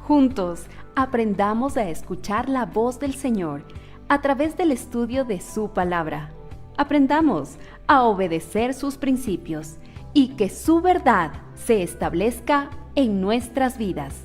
Juntos, aprendamos a escuchar la voz del Señor a través del estudio de su palabra. Aprendamos a obedecer sus principios y que su verdad se establezca en nuestras vidas.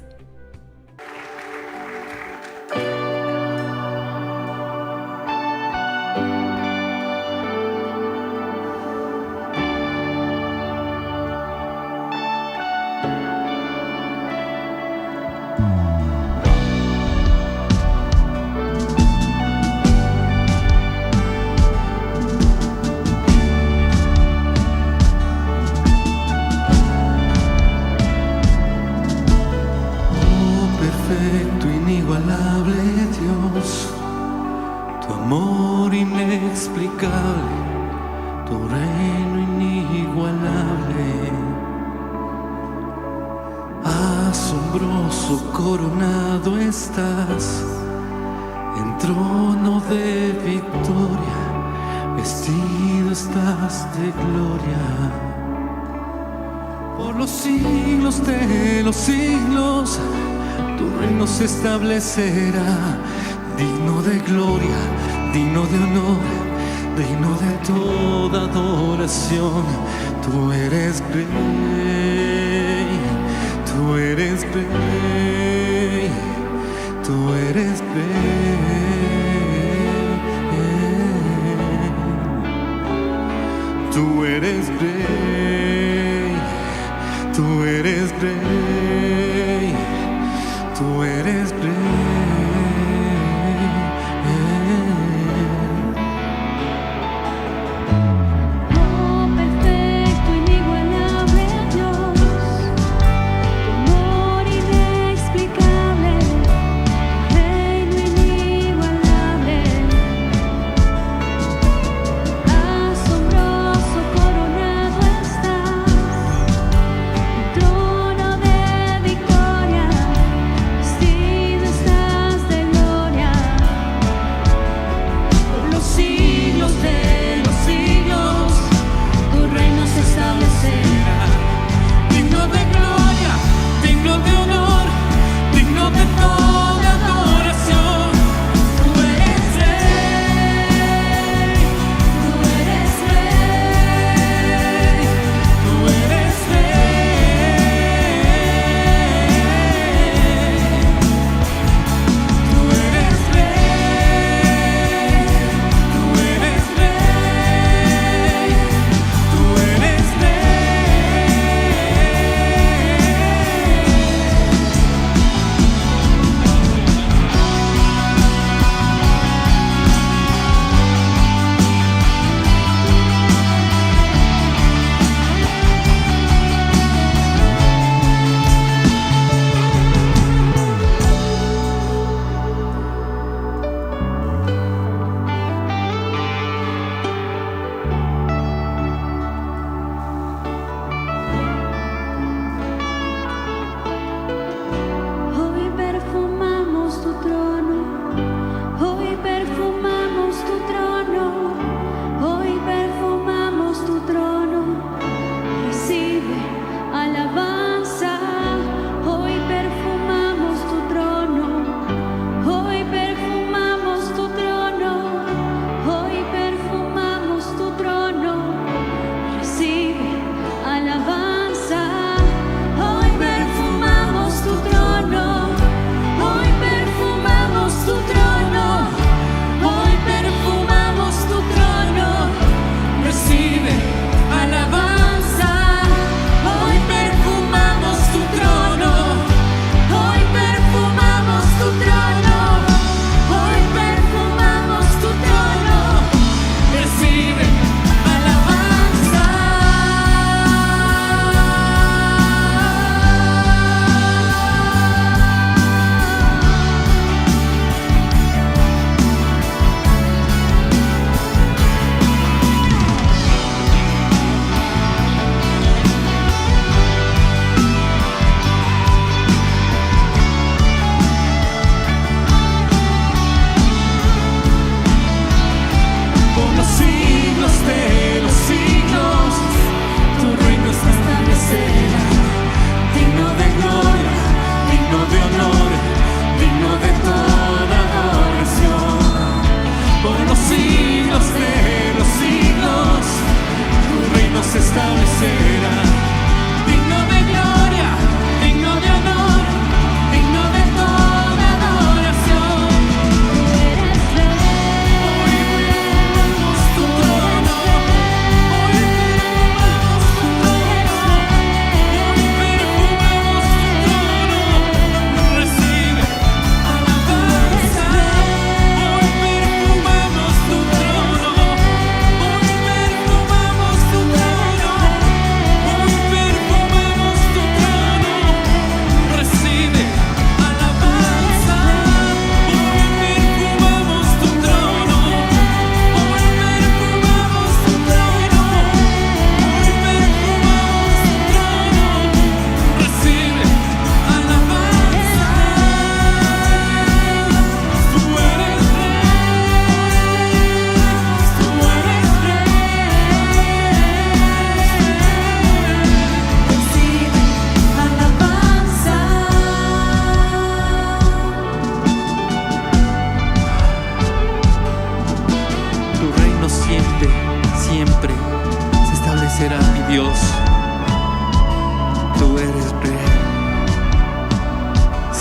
Perfecto, inigualable Dios, tu amor inexplicable, tu reino inigualable, asombroso coronado estás, en trono de victoria, vestido estás de gloria. Por los siglos de los siglos, tu reino se establecerá, digno de gloria, digno de honor, digno de toda adoración. Tú eres rey, tú eres rey, tú eres rey, tú eres rey, tú eres rey. Tú eres rey. Oh, perfecto, inigualable Dios, tu amor inexplicable, tu reino inigualable, asombroso coronado estás, en trono de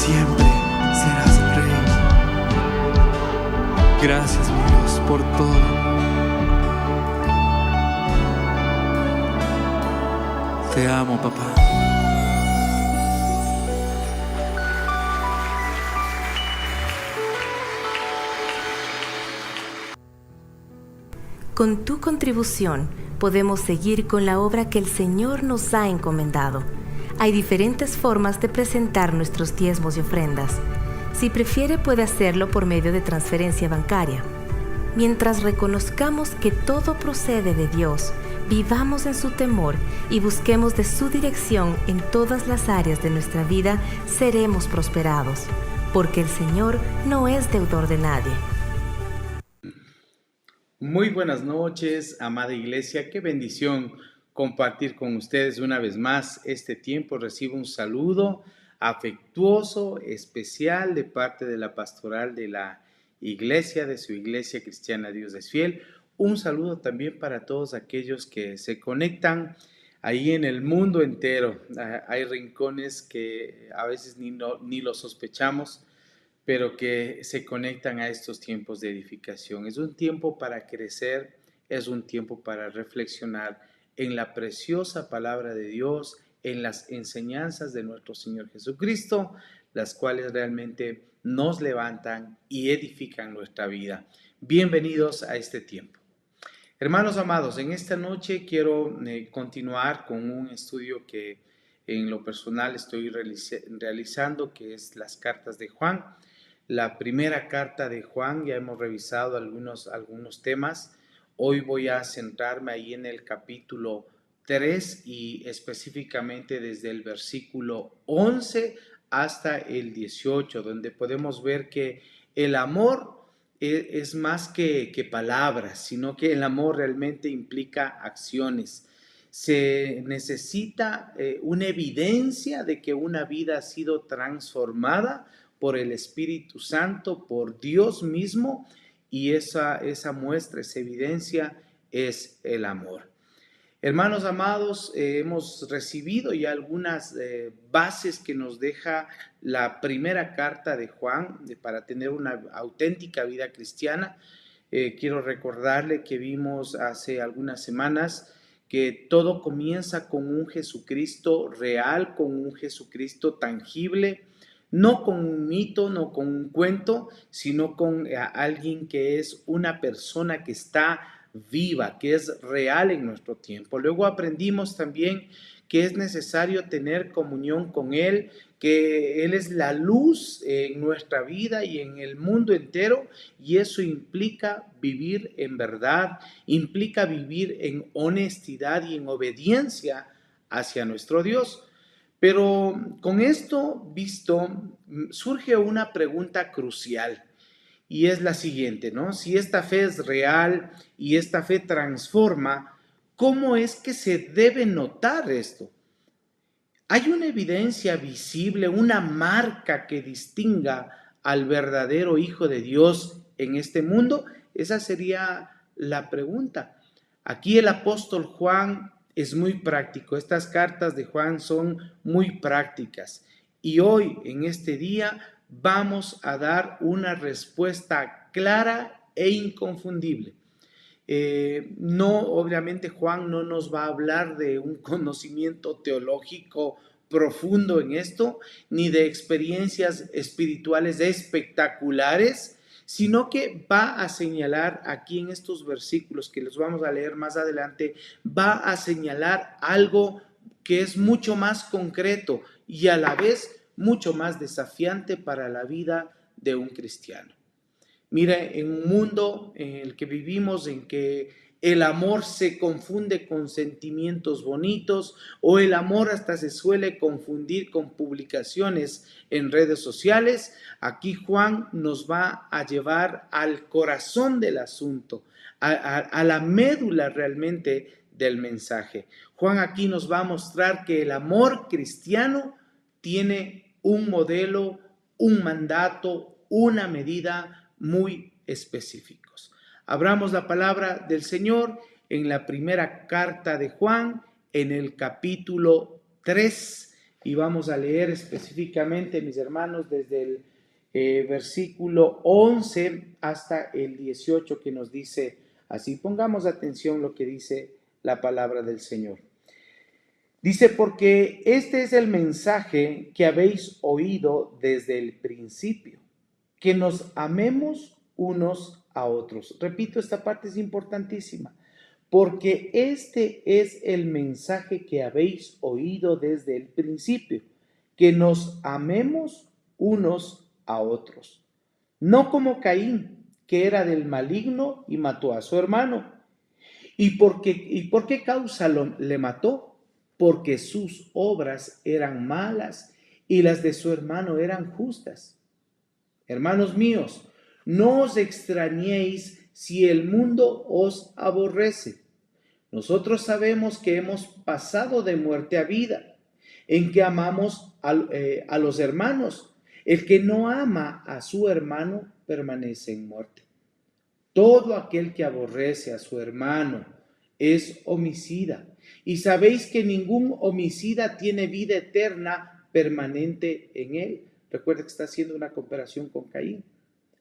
siempre serás el Rey. Gracias, mi Dios, por todo. Te amo, papá. Con tu contribución podemos seguir con la obra que el Señor nos ha encomendado. Hay diferentes formas de presentar nuestros diezmos y ofrendas. Si prefiere, puede hacerlo por medio de transferencia bancaria. Mientras reconozcamos que todo procede de Dios, vivamos en su temor y busquemos de su dirección en todas las áreas de nuestra vida, seremos prosperados, porque el Señor no es deudor de nadie. Muy buenas noches, amada iglesia. Qué bendición compartir con ustedes una vez más este tiempo. Recibo un saludo afectuoso, especial de parte de la pastoral de la iglesia, de su iglesia cristiana Dios es Fiel. Un saludo también para todos aquellos que se conectan ahí en el mundo entero. Hay rincones que a veces ni lo sospechamos, pero que se conectan a estos tiempos de edificación. Es un tiempo para crecer, es un tiempo para reflexionar en la preciosa palabra de Dios, en las enseñanzas de nuestro Señor Jesucristo, las cuales realmente nos levantan y edifican nuestra vida. Bienvenidos a este tiempo. Hermanos amados, en esta noche quiero continuar con un estudio que en lo personal estoy realizando, que es las cartas de Juan. La primera carta de Juan, ya hemos revisado algunos temas. Hoy voy a centrarme ahí en el capítulo 3 y específicamente desde el versículo 11 hasta el 18, donde podemos ver que el amor es más que palabras, sino que el amor realmente implica acciones. Se necesita una evidencia de que una vida ha sido transformada por el Espíritu Santo, por Dios mismo, y esa muestra, esa evidencia es el amor. Hermanos amados, hemos recibido ya algunas bases que nos deja la primera carta de Juan para tener una auténtica vida cristiana. Quiero recordarle que vimos hace algunas semanas que todo comienza con un Jesucristo real, con un Jesucristo tangible, no con un mito, no con un cuento, sino con alguien que es una persona que está viva, que es real en nuestro tiempo. Luego aprendimos también que es necesario tener comunión con Él, que Él es la luz en nuestra vida y en el mundo entero, y eso implica vivir en verdad, implica vivir en honestidad y en obediencia hacia nuestro Dios. Pero con esto visto, surge una pregunta crucial. Y es la siguiente, ¿no? Si esta fe es real y esta fe transforma, ¿cómo es que se debe notar esto? ¿Hay una evidencia visible, una marca que distinga al verdadero Hijo de Dios en este mundo? Esa sería la pregunta. Aquí el apóstol Juan es muy práctico. Estas cartas de Juan son muy prácticas. Y hoy, en este día, vamos a dar una respuesta clara e inconfundible. No, obviamente Juan no nos va a hablar de un conocimiento teológico profundo en esto, ni de experiencias espirituales espectaculares, sino que va a señalar aquí en estos versículos que los vamos a leer más adelante, va a señalar algo que es mucho más concreto y a la vez mucho más desafiante para la vida de un cristiano. Mira, en un mundo en el que vivimos, en que el amor se confunde con sentimientos bonitos o el amor hasta se suele confundir con publicaciones en redes sociales, aquí Juan nos va a llevar al corazón del asunto, a la médula realmente del mensaje. Juan aquí nos va a mostrar que el amor cristiano tiene un modelo, un mandato, una medida muy específicos. Abramos la palabra del Señor en la primera carta de Juan, en el capítulo 3, y vamos a leer específicamente, mis hermanos, desde el versículo 11 hasta el 18 que nos dice así. Pongamos atención lo que dice la palabra del Señor. Dice, porque este es el mensaje que habéis oído desde el principio, que nos amemos unos a otros. Repito, esta parte es importantísima. Porque este es el mensaje que habéis oído desde el principio, que nos amemos unos a otros. No como Caín, que era del maligno y mató a su hermano. ¿Y por qué causa le mató? Porque sus obras eran malas y las de su hermano eran justas. Hermanos míos, no os extrañéis si el mundo os aborrece. Nosotros sabemos que hemos pasado de muerte a vida, en que amamos a los hermanos. El que no ama a su hermano permanece en muerte. Todo aquel que aborrece a su hermano es homicida. Y sabéis que ningún homicida tiene vida eterna permanente en él. Recuerda que está haciendo una comparación con Caín.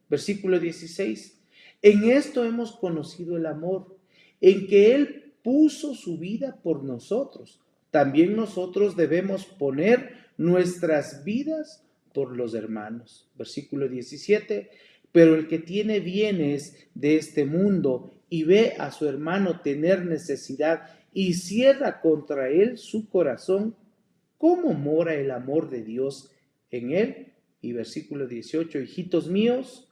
Versículo 16. En esto hemos conocido el amor, en que él puso su vida por nosotros. También nosotros debemos poner nuestras vidas por los hermanos. Versículo 17. Pero el que tiene bienes de este mundo y ve a su hermano tener necesidad y cierra contra él su corazón, ¿cómo mora el amor de Dios en él? Y versículo 18. Hijitos míos,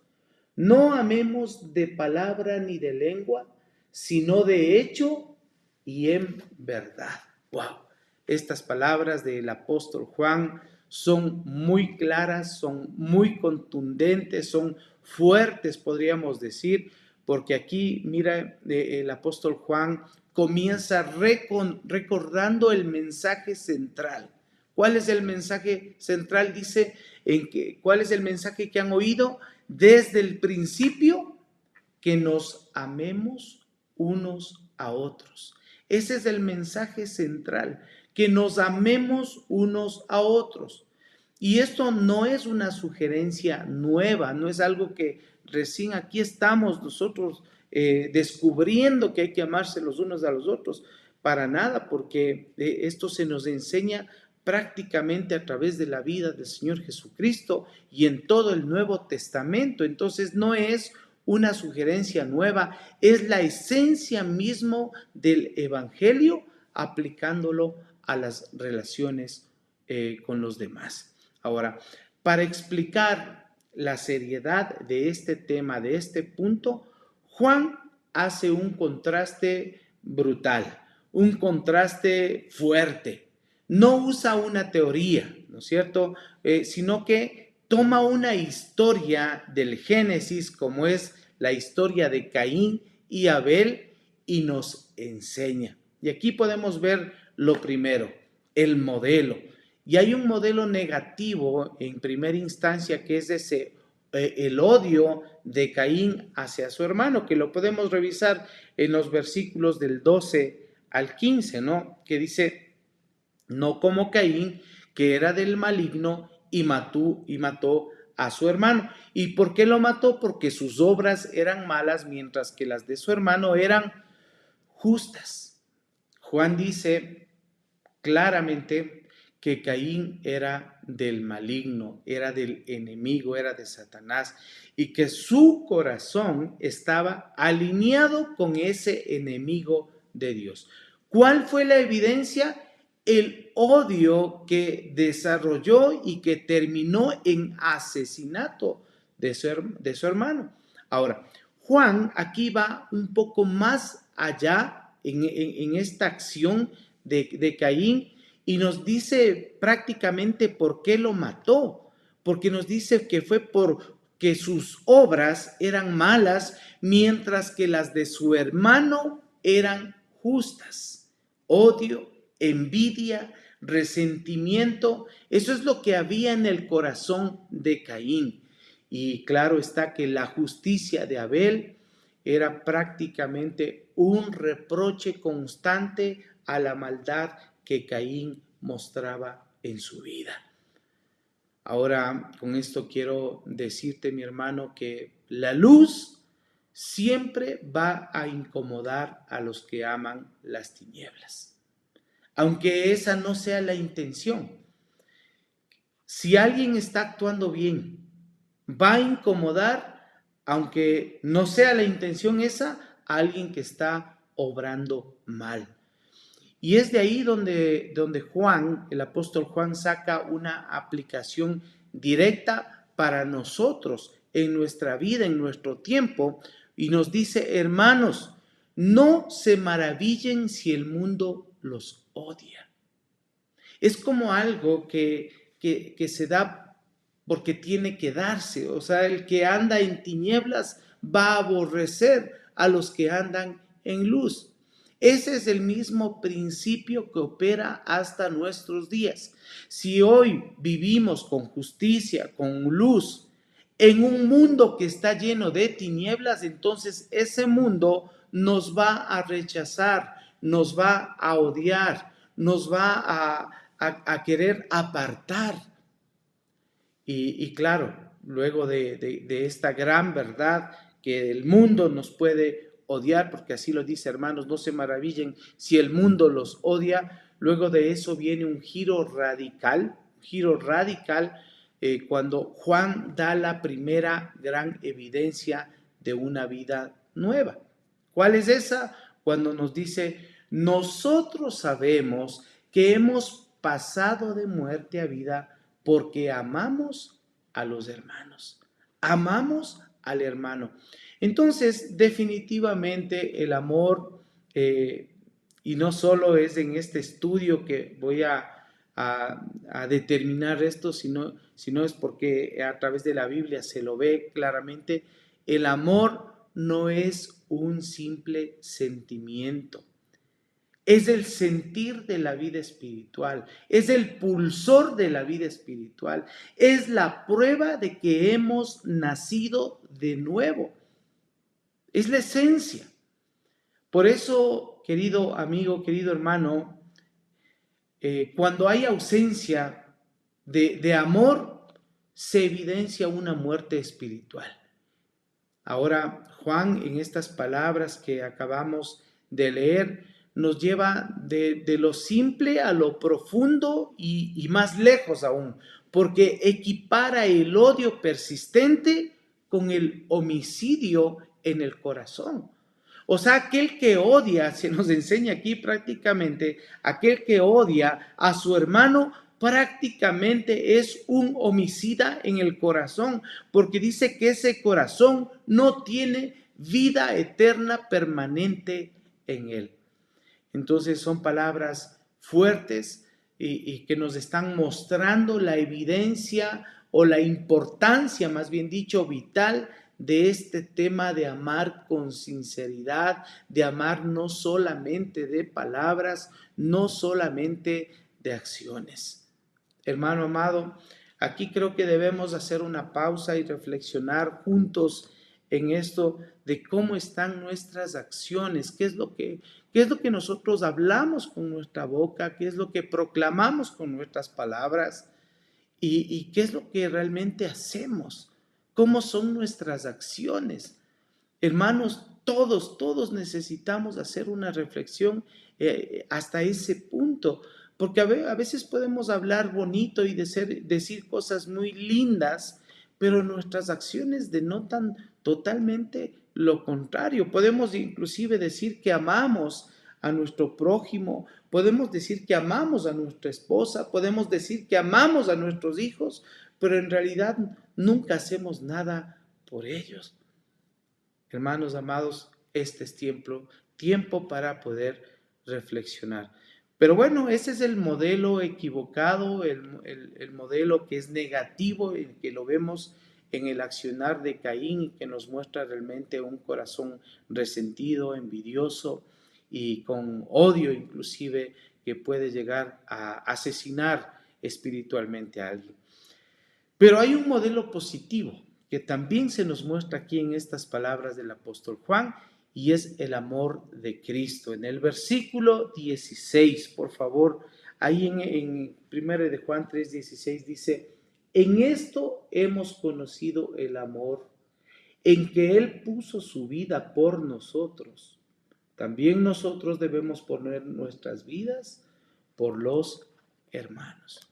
no amemos de palabra ni de lengua, sino de hecho y en verdad. ¡Wow! Estas palabras del apóstol Juan son muy claras, son muy contundentes, son fuertes, podríamos decir, porque aquí, mira, el apóstol Juan comienza recordando el mensaje central. ¿Cuál es el mensaje central? Dice, ¿cuál es el mensaje que han oído desde el principio? Que nos amemos unos a otros. Ese es el mensaje central, que nos amemos unos a otros. Y esto no es una sugerencia nueva, no es algo que recién aquí estamos nosotros descubriendo que hay que amarse los unos a los otros. Para nada, porque esto se nos enseña prácticamente a través de la vida del Señor Jesucristo y en todo el Nuevo Testamento. Entonces no es una sugerencia nueva, es la esencia mismo del Evangelio aplicándolo a las relaciones con los demás. Ahora, para explicar la seriedad de este tema, de este punto, Juan hace un contraste brutal, un contraste fuerte. No usa una teoría, ¿no es cierto? Sino que toma una historia del Génesis, como es la historia de Caín y Abel, y nos enseña. Y aquí podemos ver lo primero, el modelo. Y hay un modelo negativo en primera instancia, que es el odio de Caín hacia su hermano, que lo podemos revisar en los versículos del 12 al 15, ¿no? Que dice, no como Caín, que era del maligno y mató a su hermano. ¿Y por qué lo mató? Porque sus obras eran malas, mientras que las de su hermano eran justas. Juan dice claramente que Caín era del maligno, era del enemigo, era de Satanás, y que su corazón estaba alineado con ese enemigo de Dios. ¿Cuál fue la evidencia? El odio que desarrolló y que terminó en asesinato de su hermano. Ahora, Juan aquí va un poco más allá en esta acción de Caín y nos dice prácticamente por qué lo mató, porque nos dice que fue porque sus obras eran malas, mientras que las de su hermano eran justas. Odio, envidia, resentimiento, eso es lo que había en el corazón de Caín. Y claro está que la justicia de Abel era prácticamente un reproche constante a la maldad que Caín mostraba en su vida. Ahora, con esto quiero decirte, mi hermano, que la luz siempre va a incomodar a los que aman las tinieblas, aunque esa no sea la intención. Si alguien está actuando bien, va a incomodar, aunque no sea la intención esa, a alguien que está obrando mal. Y es de ahí donde Juan, el apóstol Juan, saca una aplicación directa para nosotros en nuestra vida, en nuestro tiempo, y nos dice: hermanos, no se maravillen si el mundo los odia. Es como algo que se da porque tiene que darse. O sea, el que anda en tinieblas va a aborrecer a los que andan en luz. Ese es el mismo principio que opera hasta nuestros días. Si hoy vivimos con justicia, con luz, en un mundo que está lleno de tinieblas, entonces ese mundo nos va a rechazar, nos va a odiar, nos va a querer apartar. Y claro, luego de esta gran verdad que el mundo nos puede odiar, porque así lo dice, hermanos, no se maravillen si el mundo los odia. Luego de eso viene un giro radical, cuando Juan da la primera gran evidencia de una vida nueva. ¿Cuál es esa? Cuando nos dice: nosotros sabemos que hemos pasado de muerte a vida porque amamos a los hermanos. Amamos al hermano. Entonces, definitivamente el amor, y no solo es en este estudio que voy a determinar esto, sino es porque a través de la Biblia se lo ve claramente. El amor no es un simple sentimiento. Es el sentir de la vida espiritual, es el pulsor de la vida espiritual, es la prueba de que hemos nacido de nuevo. Es la esencia. Por eso, querido amigo, querido hermano, cuando hay ausencia de amor, se evidencia una muerte espiritual. Ahora, Juan, en estas palabras que acabamos de leer, nos lleva de lo simple a lo profundo y más lejos aún, porque equipara el odio persistente con el homicidio en el corazón. O sea, aquel que odia, se nos enseña aquí prácticamente, aquel que odia a su hermano prácticamente es un homicida en el corazón, porque dice que ese corazón no tiene vida eterna permanente en él. Entonces son palabras fuertes y que nos están mostrando la evidencia o la importancia, más bien dicho, vital de este tema de amar con sinceridad, de amar no solamente de palabras, no solamente de acciones. Hermano amado, aquí creo que debemos hacer una pausa y reflexionar juntos en esto de cómo están nuestras acciones, qué es lo que nosotros hablamos con nuestra boca, qué es lo que proclamamos con nuestras palabras y qué es lo que realmente hacemos, cómo son nuestras acciones. Hermanos, todos necesitamos hacer una reflexión hasta ese punto, porque a veces podemos hablar bonito y decir cosas muy lindas, pero nuestras acciones denotan totalmente lo contrario. Podemos inclusive decir que amamos a nuestro prójimo, podemos decir que amamos a nuestra esposa, podemos decir que amamos a nuestros hijos, pero en realidad nunca hacemos nada por ellos. Hermanos amados, este es tiempo para poder reflexionar. Pero bueno, ese es el modelo equivocado, el modelo que es negativo, el que lo vemos en el accionar de Caín y que nos muestra realmente un corazón resentido, envidioso y con odio inclusive, que puede llegar a asesinar espiritualmente a alguien. Pero hay un modelo positivo que también se nos muestra aquí en estas palabras del apóstol Juan, y es el amor de Cristo. En el versículo 16, por favor, ahí en 1 de Juan 3:16 dice, en esto hemos conocido el amor, en que Él puso su vida por nosotros. También nosotros debemos poner nuestras vidas por los hermanos.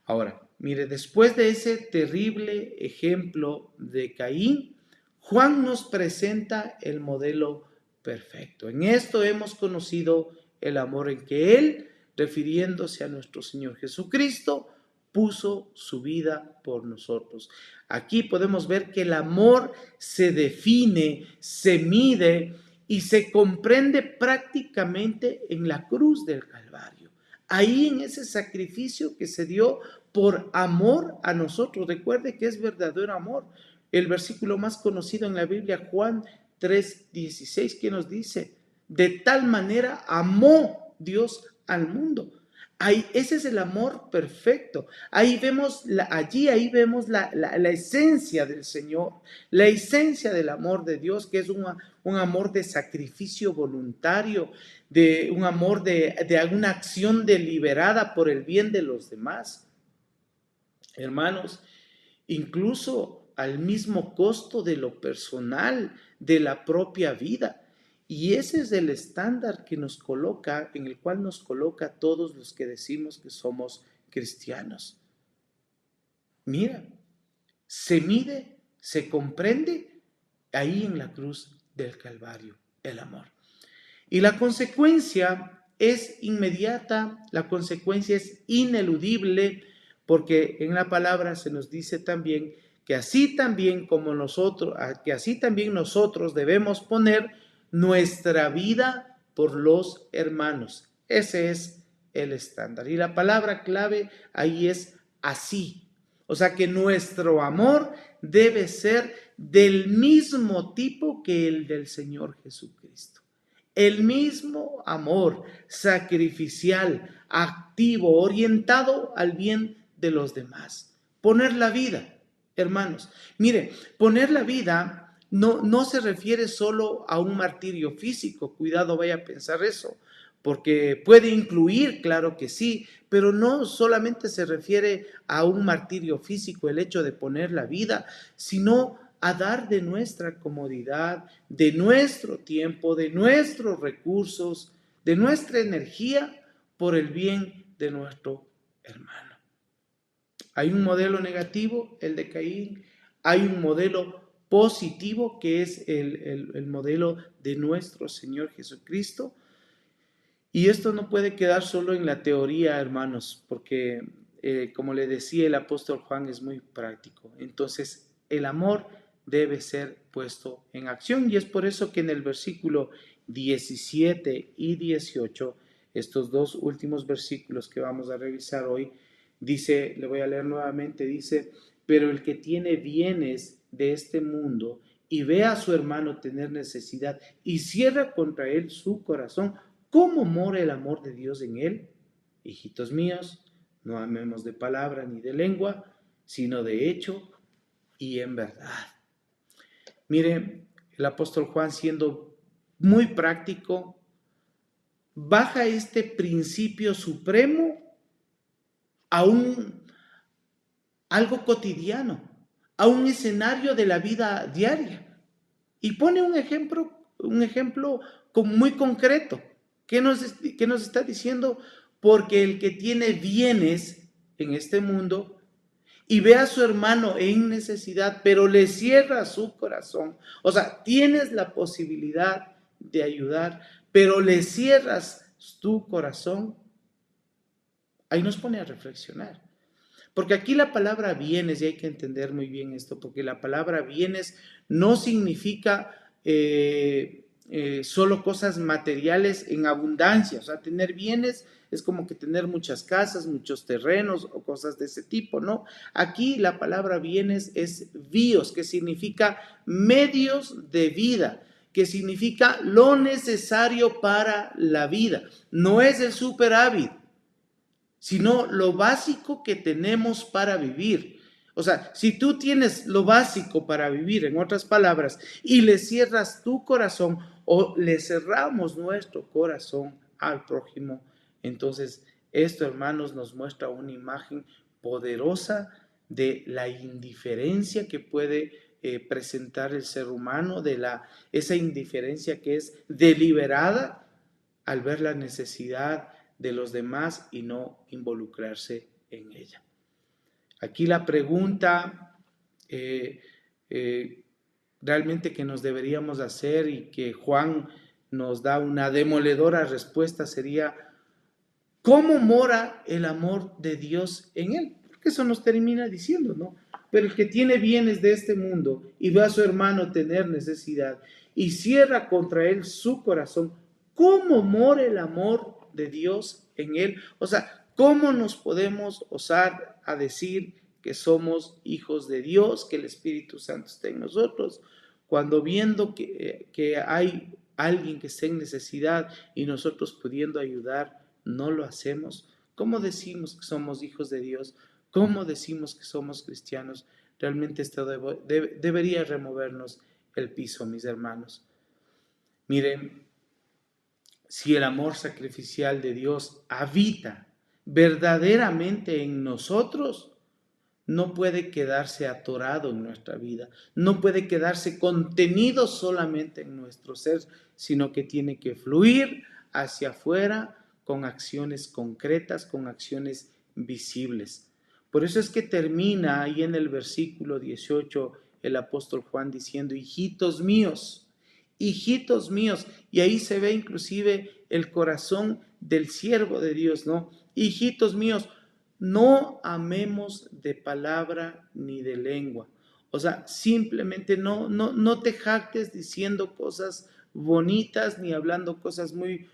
Ahora, mire, después de ese terrible ejemplo de Caín, Juan nos presenta el modelo perfecto. En esto hemos conocido el amor en que Él, refiriéndose a nuestro Señor Jesucristo, puso su vida por nosotros. Aquí podemos ver que el amor se define, se mide y se comprende prácticamente en la cruz del Calvario. Ahí en ese sacrificio que se dio por amor a nosotros. Recuerde que es verdadero amor. El versículo más conocido en la Biblia, Juan 3:16, que nos dice, de tal manera amó Dios al mundo. Ahí, ese es el amor perfecto. Ahí vemos la esencia del Señor, la esencia del amor de Dios, que es un amor de sacrificio voluntario, de un amor de una acción deliberada por el bien de los demás. Hermanos, incluso al mismo costo de lo personal, de la propia vida. Y ese es el estándar que nos coloca, en el cual nos coloca a todos los que decimos que somos cristianos. Mira, se mide, se comprende ahí en la cruz del Calvario, el amor. Y la consecuencia es inmediata, la consecuencia es ineludible, porque en la palabra se nos dice también que así también nosotros debemos poner nuestra vida por los hermanos. Ese es el estándar. Y la palabra clave ahí es así. O sea que nuestro amor debe ser del mismo tipo que el del Señor Jesucristo. El mismo amor sacrificial, activo, orientado al bien de los demás. Poner la vida, hermanos. Mire, poner la vida no se refiere solo a un martirio físico. Cuidado, vaya a pensar eso, porque puede incluir, claro que sí, pero no solamente se refiere a un martirio físico el hecho de poner la vida, sino a dar de nuestra comodidad, de nuestro tiempo, de nuestros recursos, de nuestra energía por el bien de nuestro hermano. Hay un modelo negativo, el de Caín. Hay un modelo positivo, que es el modelo de nuestro Señor Jesucristo. Y esto no puede quedar solo en la teoría, hermanos, porque como le decía el apóstol Juan, es muy práctico. Entonces, el amor debe ser puesto en acción, y es por eso que en el versículo 17 y 18, estos dos últimos versículos que vamos a revisar hoy, dice, le voy a leer nuevamente, dice, pero el que tiene bienes de este mundo y ve a su hermano tener necesidad y cierra contra él su corazón, ¿cómo mora el amor de Dios en él? Hijitos míos, no amemos de palabra ni de lengua, sino de hecho y en verdad. Mire, el apóstol Juan, siendo muy práctico, baja este principio supremo a algo cotidiano, a un escenario de la vida diaria, y pone un ejemplo muy concreto. ¿Qué nos está diciendo? Porque el que tiene bienes en este mundo y ve a su hermano en necesidad, pero le cierra su corazón, o sea, tienes la posibilidad de ayudar, pero le cierras tu corazón, ahí nos pone a reflexionar. Porque aquí la palabra bienes, y hay que entender muy bien esto, porque la palabra bienes no significa solo cosas materiales en abundancia. O sea, tener bienes es como que tener muchas casas, muchos terrenos o cosas de ese tipo, ¿no? Aquí la palabra bienes es bios, que significa medios de vida, que significa lo necesario para la vida. No es el superávit, sino lo básico que tenemos para vivir. O sea, si tú tienes lo básico para vivir, en otras palabras, y le cierras tu corazón o le cerramos nuestro corazón al prójimo, entonces Esto, hermanos, nos muestra una imagen poderosa de la indiferencia que puede presentar el ser humano, esa indiferencia que es deliberada al ver la necesidad de los demás y no involucrarse en ella. Aquí la pregunta realmente que nos deberíamos hacer y que Juan nos da una demoledora respuesta sería: ¿cómo mora el amor de Dios en él? Porque eso nos termina diciendo, ¿no? Pero el que tiene bienes de este mundo y ve a su hermano tener necesidad y cierra contra él su corazón, ¿cómo mora el amor de Dios en él? O sea, ¿cómo nos podemos osar a decir que somos hijos de Dios, que el Espíritu Santo está en nosotros, cuando viendo que hay alguien que está en necesidad y nosotros pudiendo ayudar, no lo hacemos? ¿Cómo decimos que somos hijos de Dios? ¿Cómo decimos que somos cristianos? Realmente esto debería removernos el piso, mis hermanos. Miren, si el amor sacrificial de Dios habita verdaderamente en nosotros, no puede quedarse atorado en nuestra vida, no puede quedarse contenido solamente en nuestro ser, sino que tiene que fluir hacia afuera con acciones concretas, con acciones visibles. Por eso es que termina ahí en el versículo 18 el apóstol Juan diciendo: hijitos míos, y ahí se ve inclusive el corazón del siervo de Dios, ¿no? Hijitos míos, no amemos de palabra ni de lengua. O sea, simplemente no te jactes diciendo cosas bonitas ni hablando cosas muy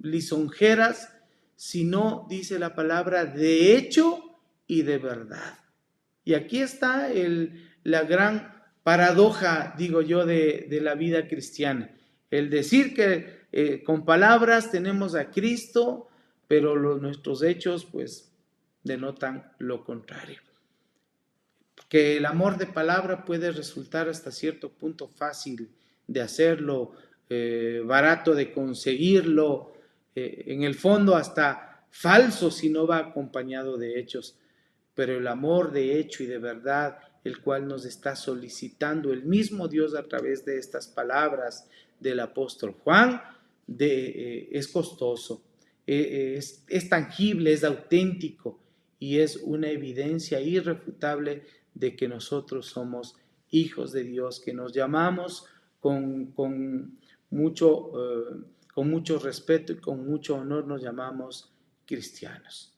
lisonjeras, sino, dice la palabra, de hecho y de verdad. Y aquí está la gran paradoja, digo yo, de la vida cristiana. El decir que con palabras tenemos a Cristo, pero nuestros hechos pues denotan lo contrario. Que el amor de palabra puede resultar hasta cierto punto fácil de hacerlo, barato de conseguirlo, en el fondo hasta falso si no va acompañado de hechos. Pero el amor de hecho y de verdad, el cual nos está solicitando el mismo Dios a través de estas palabras del apóstol Juan, es costoso, es tangible, es auténtico y es una evidencia irrefutable de que nosotros somos hijos de Dios, que nos llamamos con mucho respeto y con mucho honor, nos llamamos cristianos.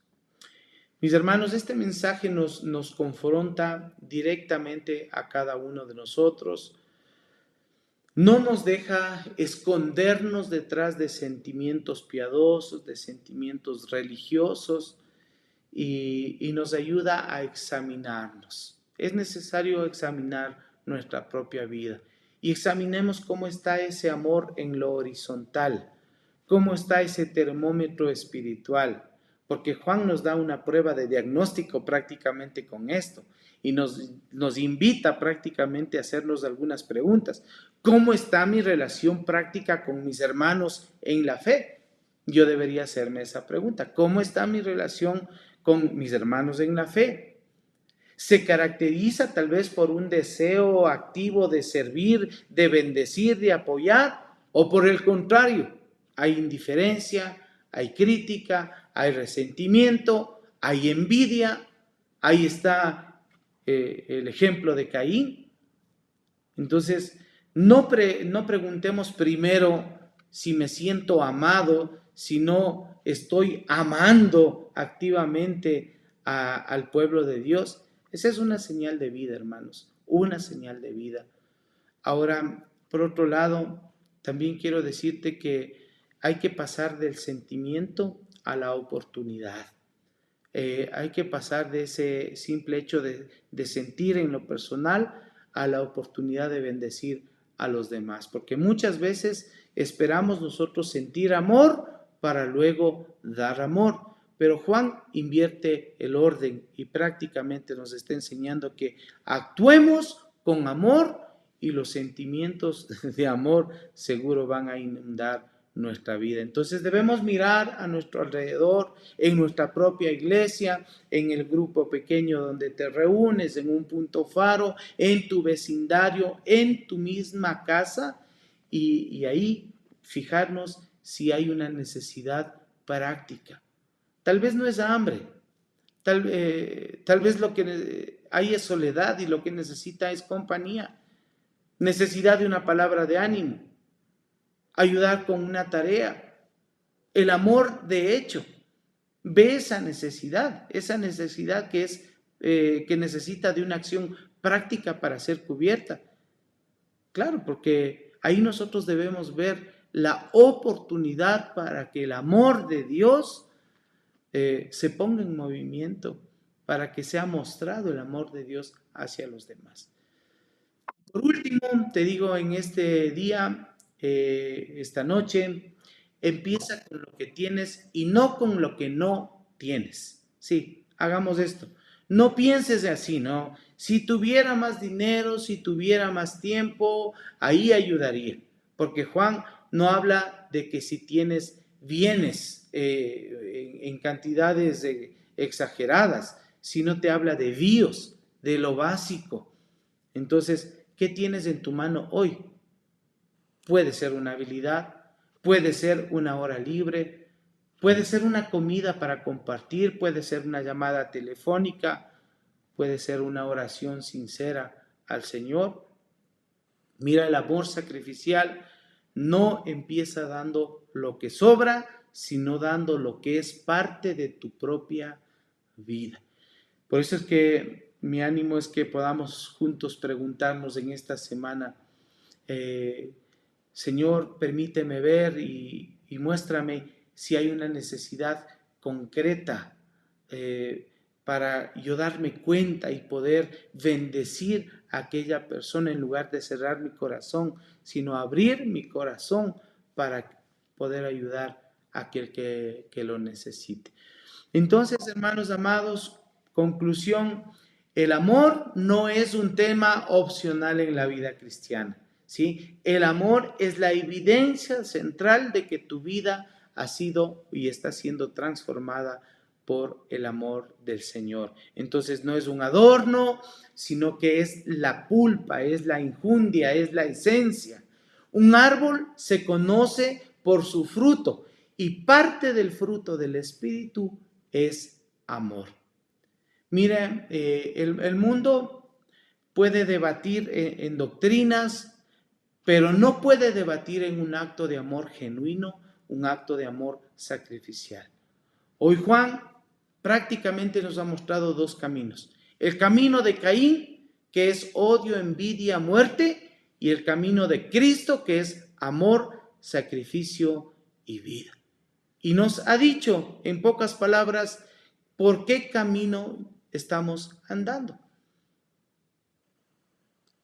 Mis hermanos, este mensaje nos confronta directamente a cada uno de nosotros. No nos deja escondernos detrás de sentimientos piadosos, de sentimientos religiosos, y nos ayuda a examinarnos. Es necesario examinar nuestra propia vida y examinemos cómo está ese amor en lo horizontal, cómo está ese termómetro espiritual, porque Juan nos da una prueba de diagnóstico prácticamente con esto y nos invita prácticamente a hacernos algunas preguntas. ¿Cómo está mi relación práctica con mis hermanos en la fe? Yo debería hacerme esa pregunta. ¿Cómo está mi relación con mis hermanos en la fe? ¿Se caracteriza tal vez por un deseo activo de servir, de bendecir, de apoyar? ¿O por el contrario, hay indiferencia, hay crítica, hay resentimiento, hay envidia? Ahí está el ejemplo de Caín. Entonces, no preguntemos primero si me siento amado, sino estoy amando activamente al pueblo de Dios. Esa es una señal de vida, hermanos, una señal de vida. Ahora, por otro lado, también quiero decirte que hay que pasar del sentimiento a la oportunidad. Hay que pasar de ese simple hecho de sentir en lo personal a la oportunidad de bendecir a los demás, porque muchas veces esperamos nosotros sentir amor para luego dar amor. Pero Juan invierte el orden y prácticamente nos está enseñando que actuemos con amor y los sentimientos de amor seguro van a inundar nuestra vida. Entonces debemos mirar a nuestro alrededor, en nuestra propia iglesia, en el grupo pequeño donde te reúnes, en un punto faro, en tu vecindario, en tu misma casa, y ahí fijarnos si hay una necesidad práctica. Tal vez no es hambre, tal vez lo que hay es soledad y lo que necesita es compañía, necesidad de una palabra de ánimo, ayudar con una tarea. El amor, de hecho, ve esa necesidad que es que necesita de una acción práctica para ser cubierta. Claro, porque ahí nosotros debemos ver la oportunidad para que el amor de Dios se ponga en movimiento, para que sea mostrado el amor de Dios hacia los demás. Por último, te digo en este día, esta noche, empieza con lo que tienes y no con lo que no tienes. Sí, hagamos esto. No pienses así, ¿no? Si tuviera más dinero, si tuviera más tiempo, ahí ayudaría. Porque Juan no habla de que si tienes bienes en cantidades exageradas, sino te habla de bios, de lo básico. Entonces, ¿qué tienes en tu mano hoy? Puede ser una habilidad, puede ser una hora libre, puede ser una comida para compartir, puede ser una llamada telefónica, puede ser una oración sincera al Señor. Mira, el amor sacrificial no empieza dando lo que sobra, sino dando lo que es parte de tu propia vida. Por eso es que mi ánimo es que podamos juntos preguntarnos en esta semana, Señor, permíteme ver y muéstrame si hay una necesidad concreta para yo darme cuenta y poder bendecir a aquella persona en lugar de cerrar mi corazón, sino abrir mi corazón para poder ayudar a aquel que lo necesite. Entonces, hermanos amados, conclusión, el amor no es un tema opcional en la vida cristiana, ¿sí? El amor es la evidencia central de que tu vida ha sido y está siendo transformada por el amor del Señor. Entonces no es un adorno, sino que es la pulpa, es la injundia, es la esencia. Un árbol se conoce por su fruto y parte del fruto del Espíritu es amor. Mira, el mundo puede debatir en doctrinas, pero no puede debatir en un acto de amor genuino, un acto de amor sacrificial. Hoy Juan prácticamente nos ha mostrado dos caminos. El camino de Caín, que es odio, envidia, muerte, y el camino de Cristo, que es amor, sacrificio y vida. Y nos ha dicho, en pocas palabras, por qué camino estamos andando.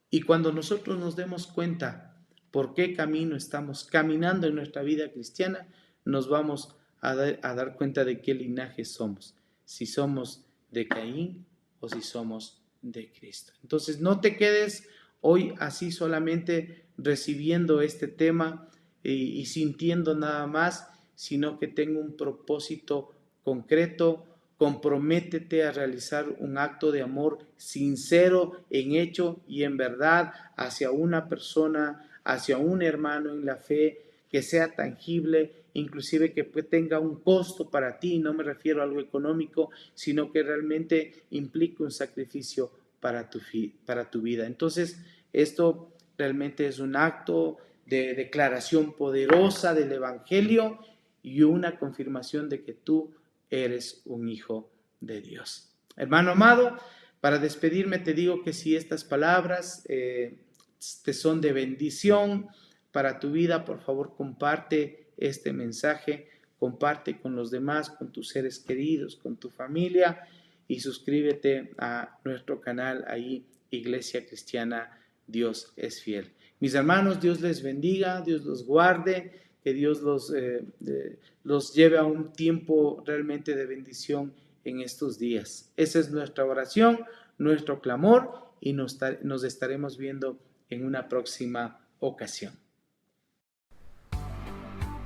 Y cuando nosotros nos demos cuenta por qué camino estamos caminando en nuestra vida cristiana, nos vamos a dar cuenta de qué linaje somos, si somos de Caín o si somos de Cristo. Entonces no te quedes hoy así solamente recibiendo este tema y sintiendo nada más, sino que tenga un propósito concreto. Comprométete a realizar un acto de amor sincero en hecho y en verdad hacia una persona, hacia un hermano en la fe, que sea tangible, inclusive que tenga un costo para ti. No me refiero a algo económico, sino que realmente implique un sacrificio para tu vida. Entonces, esto realmente es un acto de declaración poderosa del Evangelio y una confirmación de que tú eres un hijo de Dios. Hermano amado, para despedirme te digo que si estas palabras te son de bendición para tu vida, por favor comparte este mensaje, comparte con los demás, con tus seres queridos, con tu familia, y suscríbete a nuestro canal ahí, Iglesia Cristiana Dios es Fiel. Mis hermanos, Dios les bendiga, Dios los guarde, que Dios los lleve a un tiempo realmente de bendición en estos días. Esa es nuestra oración, nuestro clamor, y nos estaremos viendo en una próxima ocasión.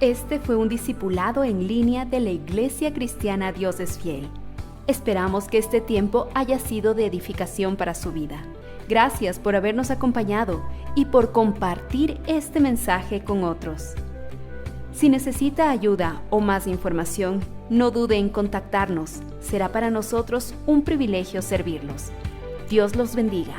Este fue un discipulado en línea de la Iglesia Cristiana Dios es Fiel. Esperamos que este tiempo haya sido de edificación para su vida. Gracias por habernos acompañado y por compartir este mensaje con otros. Si necesita ayuda o más información, no dude en contactarnos. Será para nosotros un privilegio servirlos. Dios los bendiga.